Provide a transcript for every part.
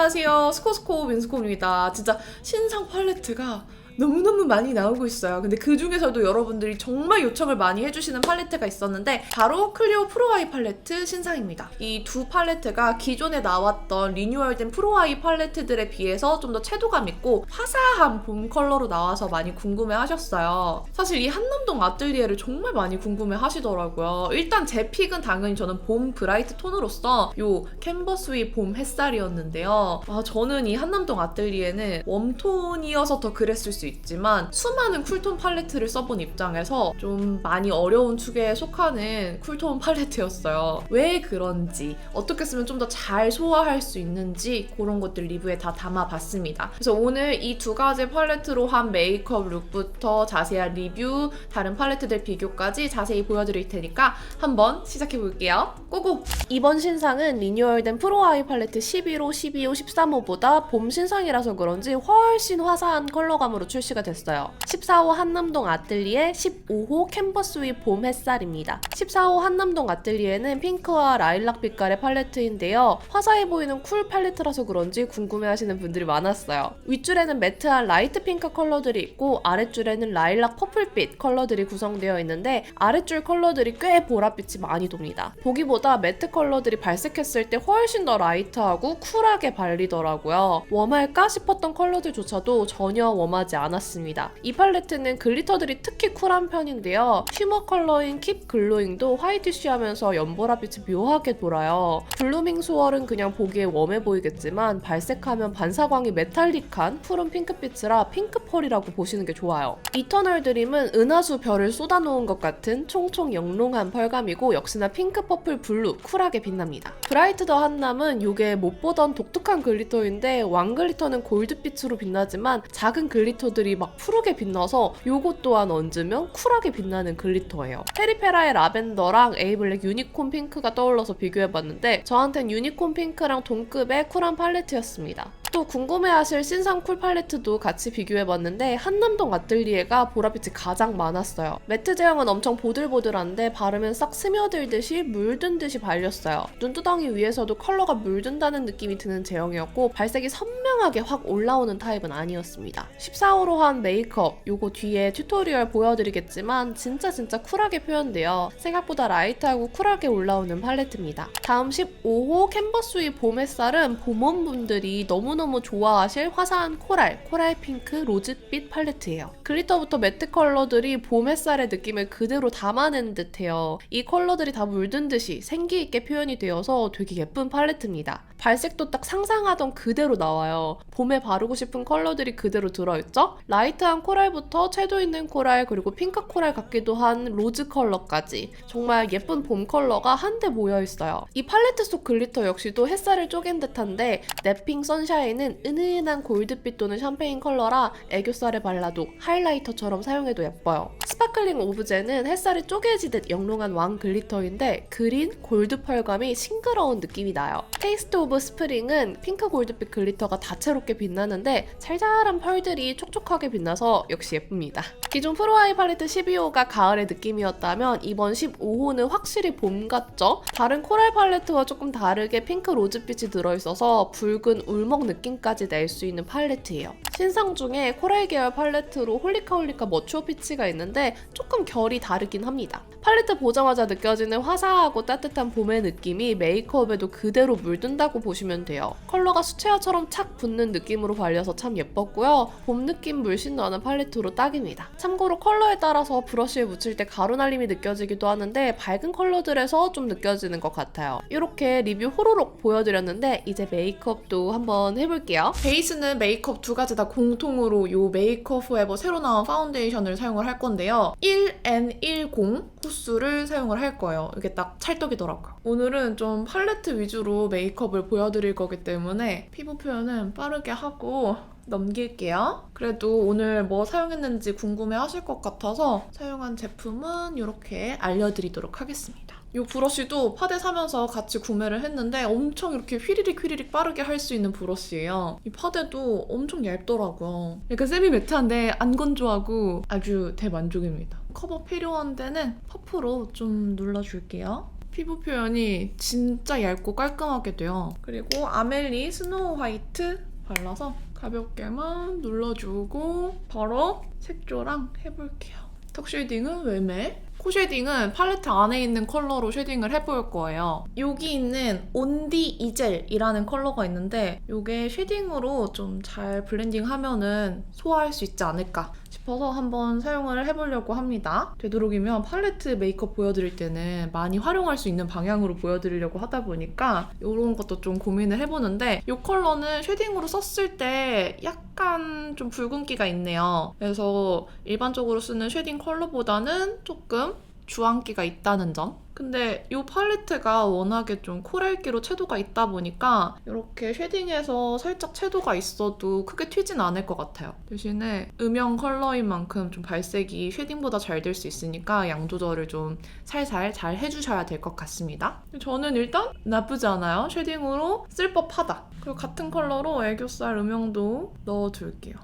안녕하세요. 스코스코 민스코입니다. 진짜 신상 팔레트가 너무너무 많이 나오고 있어요. 근데 그 중에서도 여러분들이 정말 요청을 많이 해주시는 팔레트가 있었는데 바로 클리오 프로아이 팔레트 신상입니다. 이 두 팔레트가 기존에 나왔던 리뉴얼된 프로아이 팔레트들에 비해서 좀 더 채도감 있고 화사한 봄 컬러로 나와서 많이 궁금해 하셨어요. 사실 이 한남동 아뜰리에를 정말 많이 궁금해 하시더라고요. 일단 제 픽은 당연히 저는 봄 브라이트 톤으로서 요 캔버스 위 봄 햇살이었는데요. 저는 이 한남동 아뜰리에는 웜톤이어서 더 그랬을 수 있지만 수많은 쿨톤 팔레트를 써본 입장에서 좀 많이 어려운 축에 속하는 쿨톤 팔레트였어요. 왜 그런지, 어떻게 쓰면 좀 더 잘 소화할 수 있는지 그런 것들 리뷰에 다 담아봤습니다. 그래서 오늘 이 두 가지 팔레트로 한 메이크업 룩부터 자세한 리뷰, 다른 팔레트들 비교까지 자세히 보여드릴 테니까 한번 시작해볼게요. 고고! 이번 신상은 리뉴얼된 프로아이 팔레트 11호, 12호, 13호보다 봄 신상이라서 그런지 훨씬 화사한 컬러감으로 출시가 됐어요. 14호 한남동 아뜰리에, 15호 캔버스 위 봄 햇살입니다. 14호 한남동 아뜰리에는 핑크와 라일락 빛깔의 팔레트인데요. 화사해 보이는 쿨 팔레트라서 그런지 궁금해하시는 분들이 많았어요. 윗줄에는 매트한 라이트 핑크 컬러들이 있고 아랫줄에는 라일락 퍼플빛 컬러들이 구성되어 있는데 아랫줄 컬러들이 꽤 보랏빛이 많이 돕니다. 보기보다 매트 컬러들이 발색했을 때 훨씬 더 라이트하고 쿨하게 발리더라고요. 웜할까 싶었던 컬러들조차도 전혀 웜하지 않았습니다. 이 팔레트는 글리터들이 특히 쿨한 편인데요. 쉬머 컬러인 킵 글로잉도 화이티쉬하면서 연보라빛이 묘하게 돌아요. 블루밍 수월은 그냥 보기에 웜해 보이겠지만 발색하면 반사광이 메탈릭한 푸른 핑크빛이라 핑크펄이라고 보시는 게 좋아요. 이터널 드림은 은하수 별을 쏟아놓은 것 같은 총총 영롱한 펄감이고 역시나 핑크, 퍼플, 블루 쿨하게 빛납니다. 브라이트 더 한남은 요게 못 보던 독특한 글리터인데 왕 글리터는 골드빛으로 빛나지만 작은 글리터들이 막 푸르게 빛나서 요것 또한 얹으면 쿨하게 빛나는 글리터예요. 페리페라의 라벤더랑 에이블랙 유니콘 핑크가 떠올라서 비교해봤는데 저한텐 유니콘 핑크랑 동급의 쿨한 팔레트였습니다. 또 궁금해하실 신상 쿨 팔레트도 같이 비교해봤는데 한남동 아뜰리에가 보랏빛이 가장 많았어요. 매트 제형은 엄청 보들보들한데 바르면 싹 스며들듯이 물든 듯이 발렸어요. 눈두덩이 위에서도 컬러가 물든다는 느낌이 드는 제형이었고 발색이 선명하게 확 올라오는 타입은 아니었습니다. 14호로 한 메이크업, 요거 뒤에 튜토리얼 보여드리겠지만 진짜 쿨하게 표현돼요. 생각보다 라이트하고 쿨하게 올라오는 팔레트입니다. 다음 15호 캔버스 위 봄 햇살은 봄원분들이 너무너무 좋아하실 화사한 코랄 핑크, 로즈빛 팔레트예요. 글리터부터 매트 컬러들이 봄 햇살의 느낌을 그대로 담아낸 듯해요. 이 컬러들이 다 물든 듯이 생기있게 표현이 되어서 되게 예쁜 팔레트입니다. 발색도 딱 상상하던 그대로 나와요. 봄에 바르고 싶은 컬러들이 그대로 들어있죠? 라이트한 코랄부터 채도 있는 코랄 그리고 핑크 코랄 같기도 한 로즈 컬러까지 정말 예쁜 봄 컬러가 한데 모여있어요. 이 팔레트 속 글리터 역시도 햇살을 쪼갠 듯한데 랩핑 선샤인은 은은한 골드빛 또는 샴페인 컬러라 애교살에 발라도 하이라이터처럼 사용해도 예뻐요. 스파클링 오브제는 햇살이 쪼개지듯 영롱한 왕 글리터인데 그린, 골드 펄감이 싱그러운 느낌이 나요. 테이스트 오브 스프링은 핑크 골드빛 글리터가 다채롭게 빛나는데 잘잘한 펄들이 촉촉하게 빛나서 역시 예쁩니다. 기존 프로아이 팔레트 12호가 가을의 느낌이었다면 이번 15호는 확실히 봄 같죠? 다른 코랄 팔레트와 조금 다르게 핑크 로즈빛이 들어있어서 붉은 울먹 느낌까지 낼 수 있는 팔레트예요. 신상 중에 코랄 계열 팔레트로 홀리카 머추어 피치가 있는데 조금 결이 다르긴 합니다. 팔레트 보자마자 느껴지는 화사하고 따뜻한 봄의 느낌이 메이크업에도 그대로 물든다고 보시면 돼요. 컬러가 수채화처럼 착 붙는 느낌으로 발려서 참 예뻤고요. 봄 느낌 물씬 나는 팔레트로 딱입니다. 참고로 컬러에 따라서 브러쉬에 묻힐 때 가루 날림이 느껴지기도 하는데 밝은 컬러들에서 좀 느껴지는 것 같아요. 이렇게 리뷰 호로록 보여드렸는데 이제 메이크업도 한번 해볼게요. 베이스는 메이크업 두 가지 다 공통으로 이 메이크업 포에버 새로 나온 파운데이션을 사용을 할 건데요. 1N10 호수를 사용을 할 거예요. 이게 딱 찰떡이더라고요. 오늘은 좀 팔레트 위주로 메이크업을 보여드릴 거기 때문에 피부 표현은 빠르게 하고 넘길게요. 그래도 오늘 뭐 사용했는지 궁금해 하실 것 같아서 사용한 제품은 이렇게 알려드리도록 하겠습니다. 이 브러쉬도 파데 사면서 같이 구매를 했는데 엄청 이렇게 휘리릭 빠르게 할 수 있는 브러쉬예요. 이 파데도 엄청 얇더라고요. 약간 세미 매트한데 안 건조하고 아주 대만족입니다. 커버 필요한 데는 퍼프로 좀 눌러줄게요. 피부 표현이 진짜 얇고 깔끔하게 돼요. 그리고 아멜리 스노우 화이트 발라서 가볍게만 눌러주고 바로 색조랑 해볼게요. 턱 쉐이딩은 웸에, 코 쉐이딩은 팔레트 안에 있는 컬러로 쉐이딩을 해볼 거예요. 여기 있는 온디 이젤이라는 컬러가 있는데 이게 쉐이딩으로 좀 잘 블렌딩하면은 소화할 수 있지 않을까 싶어서 한번 사용을 해보려고 합니다. 되도록이면 팔레트 메이크업 보여드릴 때는 많이 활용할 수 있는 방향으로 보여드리려고 하다 보니까 이런 것도 좀 고민을 해보는데 이 컬러는 쉐딩으로 썼을 때 약간 좀 붉은기가 있네요. 그래서 일반적으로 쓰는 쉐딩 컬러보다는 조금 주황기가 있다는 점. 근데 이 팔레트가 워낙에 좀 코랄기로 채도가 있다 보니까 이렇게 쉐딩에서 살짝 채도가 있어도 크게 튀진 않을 것 같아요. 대신에 음영 컬러인 만큼 좀 발색이 쉐딩보다 잘 될 수 있으니까 양 조절을 좀 살살 잘 해주셔야 될 것 같습니다. 저는 일단 나쁘지 않아요. 쉐딩으로 쓸 법하다. 그리고 같은 컬러로 애교살 음영도 넣어줄게요.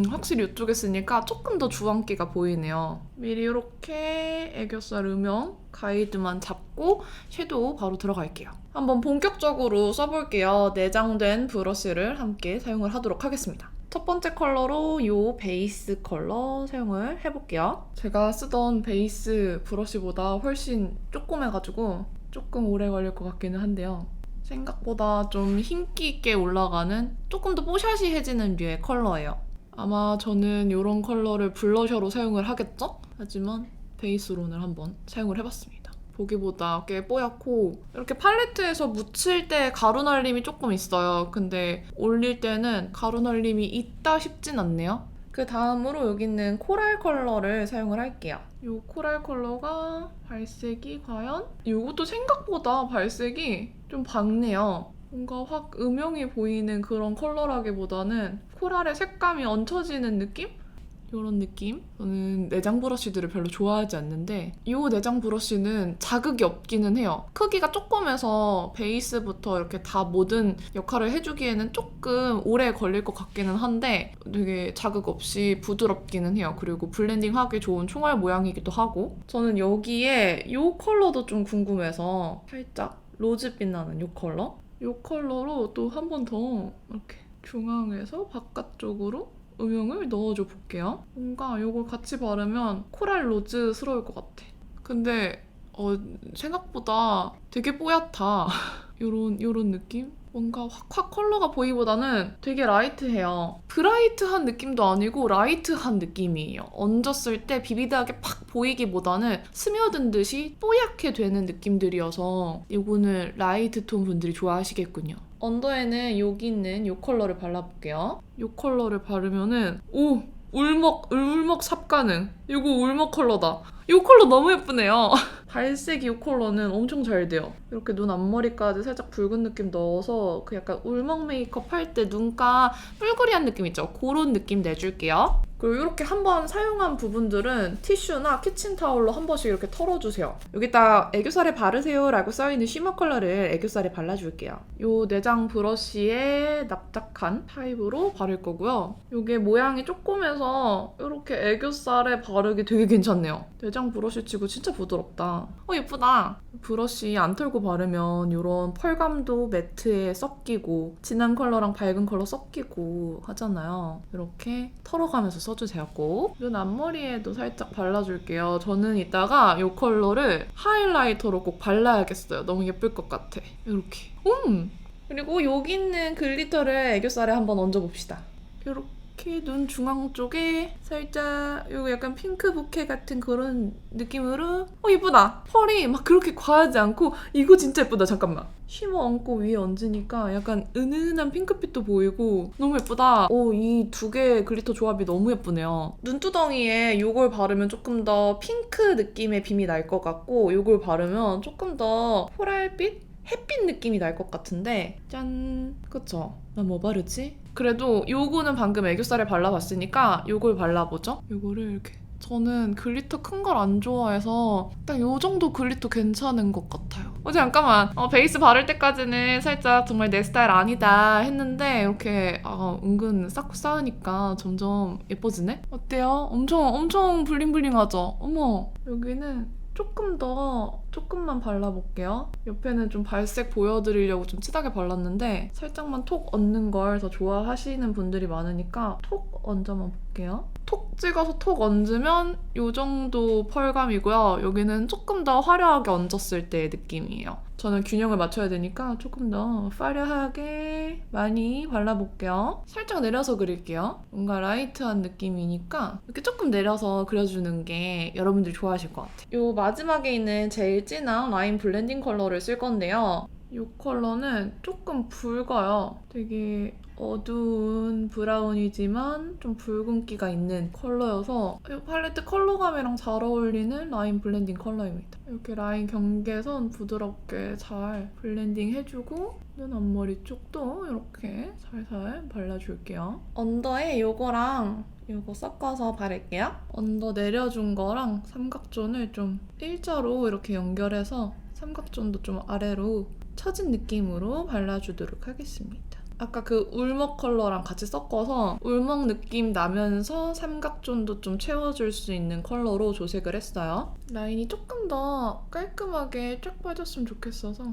확실히 이쪽에 쓰니까 조금 더 주황기가 보이네요. 미리 이렇게 애교살 음영 가이드만 잡고 섀도우 바로 들어갈게요. 한번 본격적으로 써볼게요. 내장된 브러쉬를 함께 사용을 하도록 하겠습니다. 첫 번째 컬러로 이 베이스 컬러 사용을 해볼게요. 제가 쓰던 베이스 브러쉬보다 훨씬 조그매가지고 조금 오래 걸릴 것 같기는 한데요. 생각보다 좀 힘기 있게 올라가는 조금 더 뽀샤시해지는 류의 컬러예요. 아마 저는 이런 컬러를 블러셔로 사용을 하겠죠? 하지만 베이스로 오늘 한번 사용을 해봤습니다. 보기보다 꽤 뽀얗고 이렇게 팔레트에서 묻힐 때 가루 날림이 조금 있어요. 근데 올릴 때는 가루 날림이 있다 싶진 않네요. 그 다음으로 여기 있는 코랄 컬러를 사용을 할게요. 이 코랄 컬러가 발색이 과연? 이것도 생각보다 발색이 좀 밝네요. 뭔가 확 음영이 보이는 그런 컬러라기보다는 코랄의 색감이 얹혀지는 느낌? 이런 느낌? 저는 내장 브러쉬들을 별로 좋아하지 않는데 이 내장 브러쉬는 자극이 없기는 해요. 크기가 조그매서 베이스부터 이렇게 다 모든 역할을 해주기에는 조금 오래 걸릴 것 같기는 한데 되게 자극 없이 부드럽기는 해요. 그리고 블렌딩하기 좋은 총알 모양이기도 하고 저는 여기에 이 컬러도 좀 궁금해서 살짝 로즈빛 나는 이 컬러? 이 컬러로 또 한 번 더 이렇게 중앙에서 바깥쪽으로 음영을 넣어줘 볼게요. 뭔가 이걸 같이 바르면 코랄 로즈스러울 것 같아. 근데 생각보다 되게 뽀얗다. 요런 느낌? 뭔가 확 컬러가 보이기보다는 되게 라이트해요. 브라이트한 느낌도 아니고 라이트한 느낌이에요. 얹었을 때 비비드하게 팍 보이기보다는 스며든 듯이 뽀얗게 되는 느낌들이어서 이거는 라이트 톤 분들이 좋아하시겠군요. 언더에는 여기 있는 이 컬러를 발라볼게요. 이 컬러를 바르면은 울먹 삽 가능. 이거 울먹 컬러다. 이 컬러 너무 예쁘네요. 발색 이 컬러는 엄청 잘 돼요. 이렇게 눈 앞머리까지 살짝 붉은 느낌 넣어서 그 약간 울먹 메이크업 할 때 눈가 뿔그리한 느낌 있죠? 그런 느낌 내줄게요. 그리고 이렇게 한번 사용한 부분들은 티슈나 키친타올로 한 번씩 이렇게 털어주세요. 여기다 애교살에 바르세요 라고 써있는 쉬머 컬러를 애교살에 발라줄게요. 이 내장 브러쉬에 납작한 타입으로 바를 거고요. 이게 모양이 조그매서 이렇게 애교살에 바르기 되게 괜찮네요. 내장 브러쉬 치고 진짜 부드럽다. 예쁘다. 브러쉬 안 털고 바르면 이런 펄감도 매트에 섞이고 진한 컬러랑 밝은 컬러 섞이고 하잖아요. 이렇게 털어가면서 써주세요. 꼭. 눈 앞머리에도 살짝 발라줄게요. 저는 이따가 이 컬러를 하이라이터로 꼭 발라야겠어요. 너무 예쁠 것 같아. 이렇게. 그리고 여기 있는 글리터를 애교살에 한번 얹어봅시다. 이렇게 눈 중앙 쪽에 살짝 이거 약간 핑크 부케 같은 그런 느낌으로 예쁘다. 펄이 막 그렇게 과하지 않고 이거 진짜 예쁘다. 잠깐만. 쉬머 얹고 위에 얹으니까 약간 은은한 핑크빛도 보이고 너무 예쁘다. 이 두 개의 글리터 조합이 너무 예쁘네요. 눈두덩이에 이걸 바르면 조금 더 핑크 느낌의 빔이 날 것 같고 이걸 바르면 조금 더 코랄빛? 햇빛 느낌이 날 것 같은데 짠! 그쵸? 나 뭐 바르지? 그래도 요거는 방금 애교살에 발라봤으니까 요걸 발라보죠? 요거를 이렇게 저는 글리터 큰 걸 안 좋아해서 딱 요 정도 글리터 괜찮은 것 같아요. 잠깐만. 베이스 바를 때까지는 살짝 정말 내 스타일 아니다 했는데 이렇게 은근 쌓고 쌓으니까 점점 예뻐지네? 어때요? 엄청 블링블링하죠? 어머, 여기는 조금 더 조금만 발라볼게요. 옆에는 좀 발색 보여드리려고 좀 진하게 발랐는데 살짝만 톡 얹는 걸 더 좋아하시는 분들이 많으니까 톡 얹어만 볼게요. 톡 찍어서 톡 얹으면 이 정도 펄감이고요. 여기는 조금 더 화려하게 얹었을 때의 느낌이에요. 저는 균형을 맞춰야 되니까 조금 더 화려하게 많이 발라볼게요. 살짝 내려서 그릴게요. 뭔가 라이트한 느낌이니까 이렇게 조금 내려서 그려주는 게 여러분들이 좋아하실 것 같아요. 이 마지막에 있는 제일 진한 라인 블렌딩 컬러를 쓸 건데요. 이 컬러는 조금 붉어요. 되게 어두운 브라운이지만 좀 붉은기가 있는 컬러여서 이 팔레트 컬러감이랑 잘 어울리는 라인 블렌딩 컬러입니다. 이렇게 라인 경계선 부드럽게 잘 블렌딩 해주고 눈 앞머리 쪽도 이렇게 살살 발라줄게요. 언더에 이거랑 이거 섞어서 바를게요. 언더 내려준 거랑 삼각존을 좀 일자로 이렇게 연결해서 삼각존도 좀 아래로 처진 느낌으로 발라주도록 하겠습니다. 아까 그 울먹 컬러랑 같이 섞어서 울먹 느낌 나면서 삼각존도 좀 채워줄 수 있는 컬러로 조색을 했어요. 라인이 조금 더 깔끔하게 쫙 빠졌으면 좋겠어서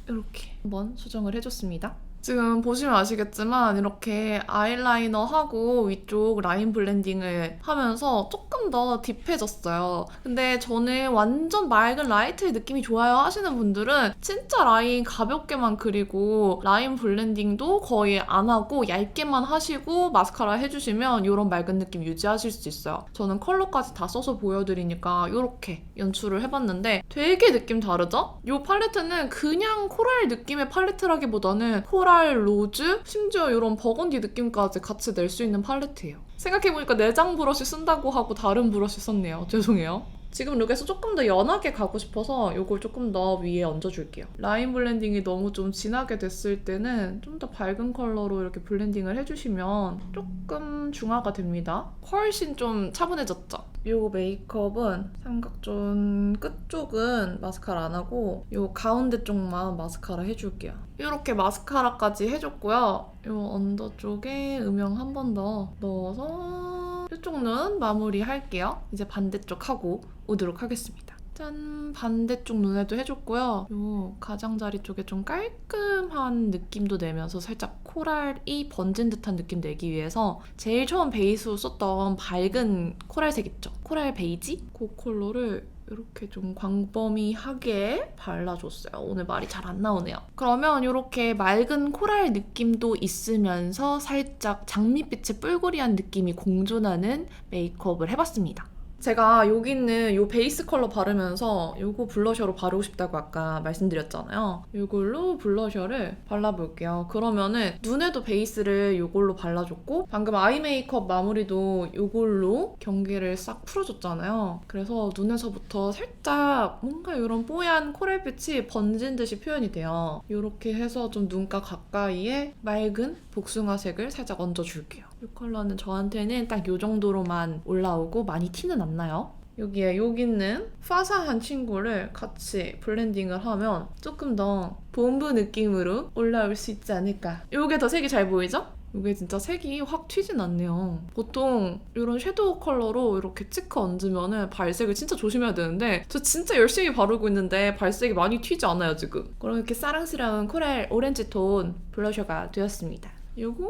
이렇게 한번 수정을 해줬습니다. 지금 보시면 아시겠지만 이렇게 아이라이너하고 위쪽 라인 블렌딩을 하면서 조금 더 딥해졌어요. 근데 저는 완전 맑은 라이트 느낌이 좋아요 하시는 분들은 진짜 라인 가볍게만 그리고 라인 블렌딩도 거의 안 하고 얇게만 하시고 마스카라 해주시면 이런 맑은 느낌 유지하실 수 있어요. 저는 컬러까지 다 써서 보여드리니까 이렇게 연출을 해봤는데 되게 느낌 다르죠? 이 팔레트는 그냥 코랄 느낌의 팔레트라기보다는 코랄 로즈, 심지어 이런 버건디 느낌까지 같이 낼 수 있는 팔레트예요. 생각해보니까 내장 브러쉬 쓴다고 하고 다른 브러쉬 썼네요. 죄송해요. 지금 룩에서 조금 더 연하게 가고 싶어서 이걸 조금 더 위에 얹어줄게요. 라인 블렌딩이 너무 좀 진하게 됐을 때는 좀 더 밝은 컬러로 이렇게 블렌딩을 해주시면 조금 중화가 됩니다. 훨씬 좀 차분해졌죠? 이 메이크업은 삼각존 끝쪽은 마스카라 안 하고 이 가운데 쪽만 마스카라 해줄게요. 이렇게 마스카라까지 해줬고요. 이 언더 쪽에 음영 한 번 더 넣어서 이쪽 눈 마무리 할게요. 이제 반대쪽 하고 오도록 하겠습니다. 짠! 반대쪽 눈에도 해줬고요. 요 가장자리 쪽에 좀 깔끔한 느낌도 내면서 살짝 코랄이 번진 듯한 느낌 내기 위해서 제일 처음 베이스로 썼던 밝은 코랄색 있죠? 코랄 베이지? 그 컬러를 이렇게 좀 광범위하게 발라줬어요. 오늘 말이 잘 안 나오네요. 그러면 이렇게 맑은 코랄 느낌도 있으면서 살짝 장밋빛의 뿔고리한 느낌이 공존하는 메이크업을 해봤습니다. 제가 여기 있는 이 베이스 컬러 바르면서 이거 블러셔로 바르고 싶다고 아까 말씀드렸잖아요. 이걸로 블러셔를 발라볼게요. 그러면은 눈에도 베이스를 이걸로 발라줬고 방금 아이 메이크업 마무리도 이걸로 경계를 싹 풀어줬잖아요. 그래서 눈에서부터 살짝 뭔가 이런 뽀얀 코랄빛이 번진 듯이 표현이 돼요. 이렇게 해서 좀 눈가 가까이에 맑은 복숭아색을 살짝 얹어줄게요. 이 컬러는 저한테는 딱 이 정도로만 올라오고 많이 티는 안 나요. 여기에 여기 있는 파사한 친구를 같이 블렌딩을 하면 조금 더 봄브 느낌으로 올라올 수 있지 않을까. 이게 더 색이 잘 보이죠? 이게 진짜 색이 확 튀진 않네요. 보통 이런 섀도우 컬러로 이렇게 치크 얹으면 발색을 진짜 조심해야 되는데 저 진짜 열심히 바르고 있는데 발색이 많이 튀지 않아요 지금. 그럼 이렇게 사랑스러운 코랄 오렌지 톤 블러셔가 되었습니다. 요거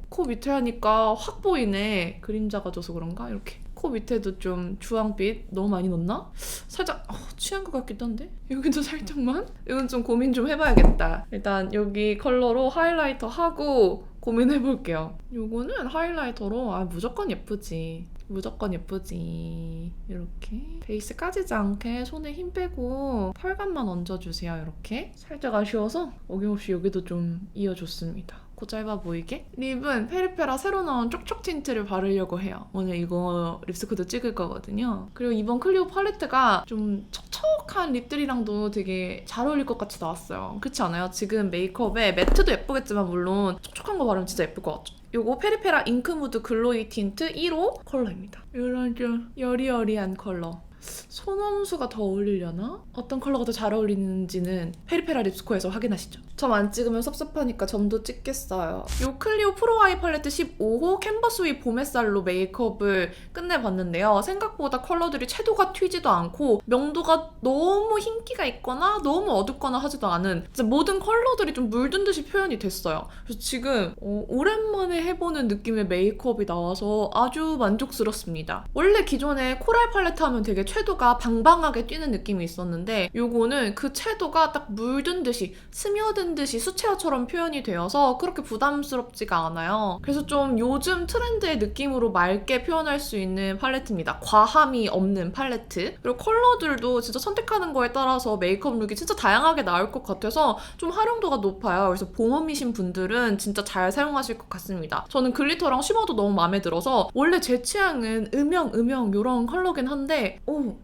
코 밑에 하니까 확 보이네. 그림자가 져서 그런가? 이렇게 코 밑에도 좀 주황빛 너무 많이 넣었나? 살짝 취한 것 같기도 한데? 여기도 살짝만? 이건 좀 고민 좀 해봐야겠다. 일단 여기 컬러로 하이라이터 하고 고민해볼게요. 요거는 하이라이터로 무조건 예쁘지. 무조건 예쁘지. 이렇게 베이스 까지지 않게 손에 힘 빼고 펄감만 얹어주세요. 이렇게 살짝 아쉬워서 어김없이 여기도 좀 이어줬습니다. 코 짧아 보이게. 립은 페리페라 새로 나온 촉촉 틴트를 바르려고 해요. 오늘 이거 립스코드 찍을 거거든요. 그리고 이번 클리오 팔레트가 좀 촉촉한 립들이랑도 되게 잘 어울릴 것 같이 나왔어요. 그렇지 않아요? 지금 메이크업에 매트도 예쁘겠지만 물론 촉촉한 거 바르면 진짜 예쁠 것 같죠? 요거 페리페라 잉크무드 글로이 틴트 1호 컬러입니다. 이런 좀 여리여리한 컬러. 손원수가 더 어울리려나? 어떤 컬러가 더 잘 어울리는지는 페리페라 립스코에서 확인하시죠. 점 안 찍으면 섭섭하니까 점도 찍겠어요. 이 클리오 프로 아이 팔레트 15호 캔버스 위 봄 햇살로 메이크업을 끝내봤는데요. 생각보다 컬러들이 채도가 튀지도 않고 명도가 너무 흰기가 있거나 너무 어둡거나 하지도 않은 진짜 모든 컬러들이 좀 물든 듯이 표현이 됐어요. 그래서 지금 오랜만에 해보는 느낌의 메이크업이 나와서 아주 만족스럽습니다. 원래 기존에 코랄 팔레트 하면 되게 채도가 방방하게 띄는 느낌이 있었는데 요거는 그 채도가 딱 물든 듯이 스며든 듯이 수채화처럼 표현이 되어서 그렇게 부담스럽지가 않아요. 그래서 좀 요즘 트렌드의 느낌으로 맑게 표현할 수 있는 팔레트입니다. 과함이 없는 팔레트. 그리고 컬러들도 진짜 선택하는 거에 따라서 메이크업 룩이 진짜 다양하게 나올 것 같아서 좀 활용도가 높아요. 그래서 봄웜이신 분들은 진짜 잘 사용하실 것 같습니다. 저는 글리터랑 쉬머도 너무 마음에 들어서 원래 제 취향은 음영 이런 컬러긴 한데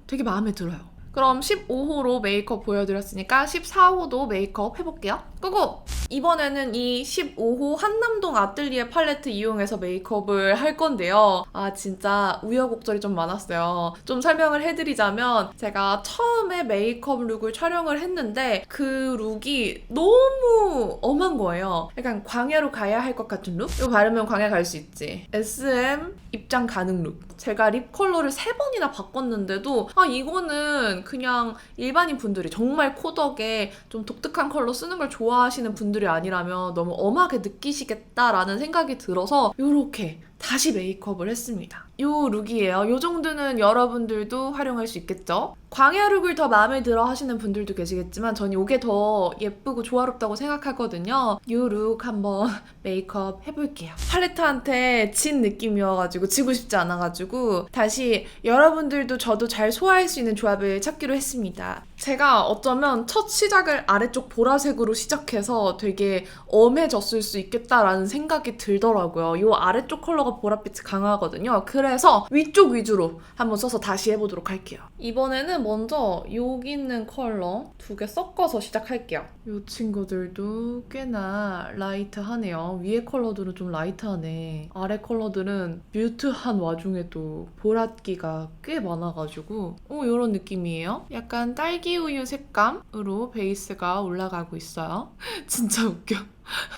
되게 마음에 들어요. 그럼 15호로 메이크업 보여드렸으니까 14호도 메이크업 해볼게요. 고고! 이번에는 이 15호 한남동 아뜰리에 팔레트 이용해서 메이크업을 할 건데요. 진짜 우여곡절이 좀 많았어요. 좀 설명을 해드리자면 제가 처음에 메이크업 룩을 촬영을 했는데 그 룩이 너무 엄한 거예요. 약간 광야로 가야 할 것 같은 룩? 이거 바르면 광야 갈 수 있지. SM 입장 가능 룩. 제가 립 컬러를 3번이나 바꿨는데도 이거는 그냥 일반인 분들이 정말 코덕에 좀 독특한 컬러 쓰는 걸 좋아하시는 분들이 아니라면 너무 엄하게 느끼시겠다라는 생각이 들어서 이렇게 다시 메이크업을 했습니다. 요 룩이에요. 요 정도는 여러분들도 활용할 수 있겠죠? 광야 룩을 더 마음에 들어 하시는 분들도 계시겠지만 전 이게 더 예쁘고 조화롭다고 생각하거든요. 요 룩 한번 메이크업 해볼게요. 팔레트한테 진 느낌이어가지고 지고 싶지 않아가지고 다시 여러분들도 저도 잘 소화할 수 있는 조합을 찾기로 했습니다. 제가 어쩌면 첫 시작을 아래쪽 보라색으로 시작해서 되게 엄해졌을 수 있겠다라는 생각이 들더라고요. 요 아래쪽 컬러가 보랏빛이 강하거든요. 그래서 위쪽 위주로 한번 써서 다시 해보도록 할게요. 이번에는 먼저 여기 있는 컬러 2개 섞어서 시작할게요. 이 친구들도 꽤나 라이트하네요. 위에 컬러들은 좀 라이트하네. 아래 컬러들은 뮤트한 와중에도 보랏기가 꽤 많아가지고 이런 느낌이에요. 약간 딸기 우유 색감으로 베이스가 올라가고 있어요. 진짜 웃겨.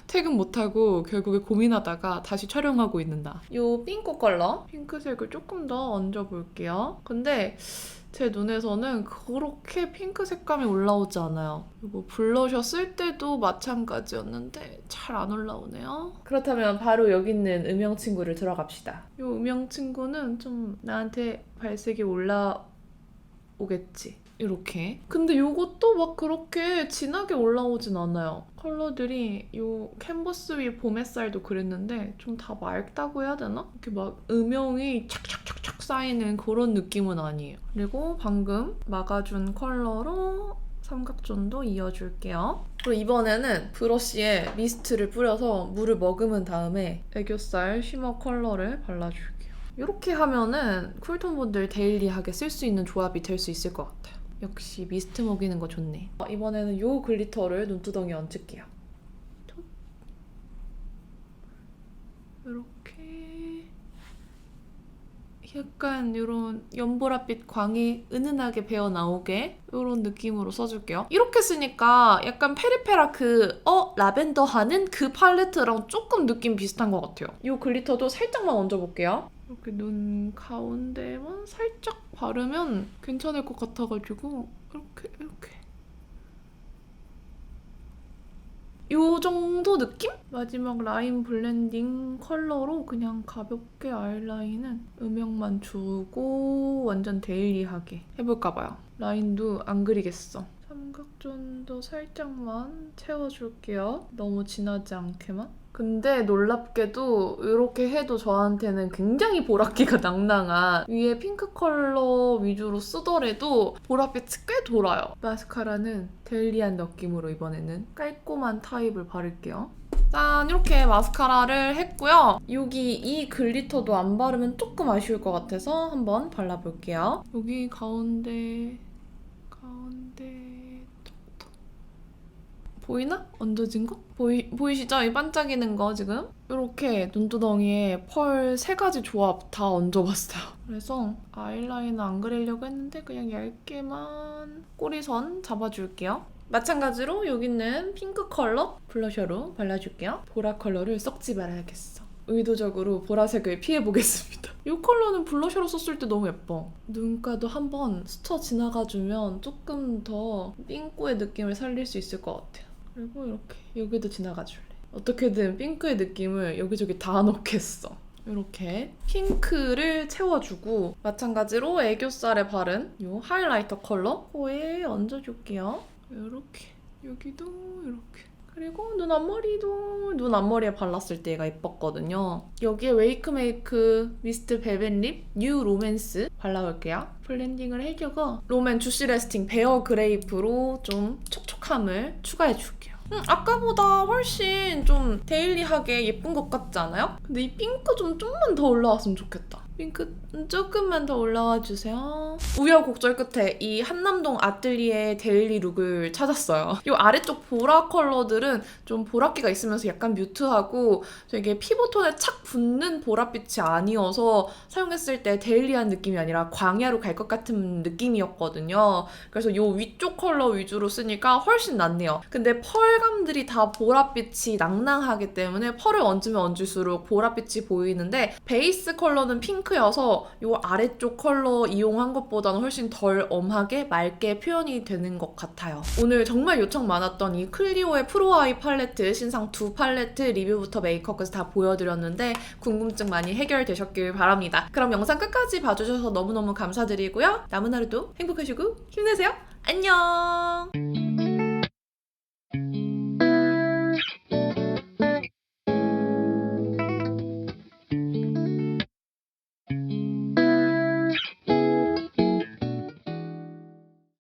퇴근 못하고 결국에 고민하다가 다시 촬영하고 있는다. 이 핑크 컬러, 핑크색을 조금 더 얹어볼게요. 근데 제 눈에서는 그렇게 핑크 색감이 올라오지 않아요. 그리고 블러셔 쓸 때도 마찬가지였는데 잘 안 올라오네요. 그렇다면 바로 여기 있는 음영 친구를 들어갑시다. 이 음영 친구는 좀 나한테 발색이 올라오겠지. 이렇게. 근데 이것도 막 그렇게 진하게 올라오진 않아요. 컬러들이 이 캔버스 위 봄 햇살도 그랬는데 좀 다 맑다고 해야 되나? 이렇게 막 음영이 착착착착 쌓이는 그런 느낌은 아니에요. 그리고 방금 막아준 컬러로 삼각존도 이어줄게요. 그리고 이번에는 브러쉬에 미스트를 뿌려서 물을 머금은 다음에 애교살 쉬머 컬러를 발라줄게요. 이렇게 하면은 쿨톤 분들 데일리하게 쓸 수 있는 조합이 될 수 있을 것 같아요. 역시 미스트 먹이는 거 좋네. 이번에는 이 글리터를 눈두덩이에 얹을게요. 이렇게 약간 이런 연보라빛 광이 은은하게 배어 나오게 이런 느낌으로 써줄게요. 이렇게 쓰니까 약간 페리페라 라벤더 하는 그 팔레트랑 조금 느낌 비슷한 것 같아요. 이 글리터도 살짝만 얹어볼게요. 이렇게 눈 가운데만 살짝 바르면 괜찮을 것 같아가지고 이렇게 요 정도 느낌? 마지막 라인 블렌딩 컬러로 그냥 가볍게 아이라인은 음영만 주고 완전 데일리하게 해볼까봐요. 라인도 안 그리겠어. 삼각존도 살짝만 채워줄게요. 너무 진하지 않게만. 근데 놀랍게도 이렇게 해도 저한테는 굉장히 보랏기가 낭낭한 위에 핑크 컬러 위주로 쓰더라도 보랏빛이 꽤 돌아요. 마스카라는 데일리한 느낌으로 이번에는 깔끔한 타입을 바를게요. 짠! 이렇게 마스카라를 했고요. 여기 이 글리터도 안 바르면 조금 아쉬울 것 같아서 한번 발라볼게요. 여기 가운데 보이나? 얹어진 거? 보이시죠? 이 반짝이는 거 지금? 이렇게 눈두덩이에 펄 3가지 조합 다 얹어봤어요. 그래서 아이라이너 안 그리려고 했는데 그냥 얇게만 꼬리선 잡아줄게요. 마찬가지로 여기 있는 핑크 컬러 블러셔로 발라줄게요. 보라 컬러를 섞지 말아야겠어. 의도적으로 보라색을 피해보겠습니다. 이 컬러는 블러셔로 썼을 때 너무 예뻐. 눈가도 한번 스쳐 지나가주면 조금 더 핑크의 느낌을 살릴 수 있을 것 같아요. 그리고 이렇게 여기도 지나가줄래. 어떻게든 핑크의 느낌을 여기저기 다 넣겠어. 이렇게 핑크를 채워주고 마찬가지로 애교살에 바른 이 하이라이터 컬러 코에 얹어줄게요. 이렇게 여기도 이렇게 그리고 눈 앞머리에 발랐을 때 얘가 예뻤거든요. 여기에 웨이크메이크 미스트 벨벳 립 뉴 로맨스 발라볼게요. 블렌딩을 해주고 롬앤 주시 레스팅 베어 그레이프로 좀 촉촉함을 추가해줄게요. 아까보다 훨씬 좀 데일리하게 예쁜 것 같지 않아요? 근데 이 핑크 좀만 더 올라왔으면 좋겠다. 핑크 조금만 더 올라와 주세요. 우여곡절 끝에 이 한남동 아뜰리에 데일리 룩을 찾았어요. 이 아래쪽 보라 컬러들은 좀 보랏기가 있으면서 약간 뮤트하고 되게 피부톤에 착 붙는 보랏빛이 아니어서 사용했을 때 데일리한 느낌이 아니라 광야로 갈 것 같은 느낌이었거든요. 그래서 이 위쪽 컬러 위주로 쓰니까 훨씬 낫네요. 근데 펄감들이 다 보랏빛이 낭낭하기 때문에 펄을 얹으면 얹을수록 보랏빛이 보이는데 베이스 컬러는 핑크여서 이 아래쪽 컬러 이용한 것보다는 훨씬 덜 엄하게 맑게 표현이 되는 것 같아요. 오늘 정말 요청 많았던 이 클리오의 프로아이 팔레트 신상 2 팔레트 리뷰부터 메이크업까지 다 보여드렸는데 궁금증 많이 해결되셨길 바랍니다. 그럼 영상 끝까지 봐주셔서 너무너무 감사드리고요. 남은 하루도 행복하시고 힘내세요. 안녕!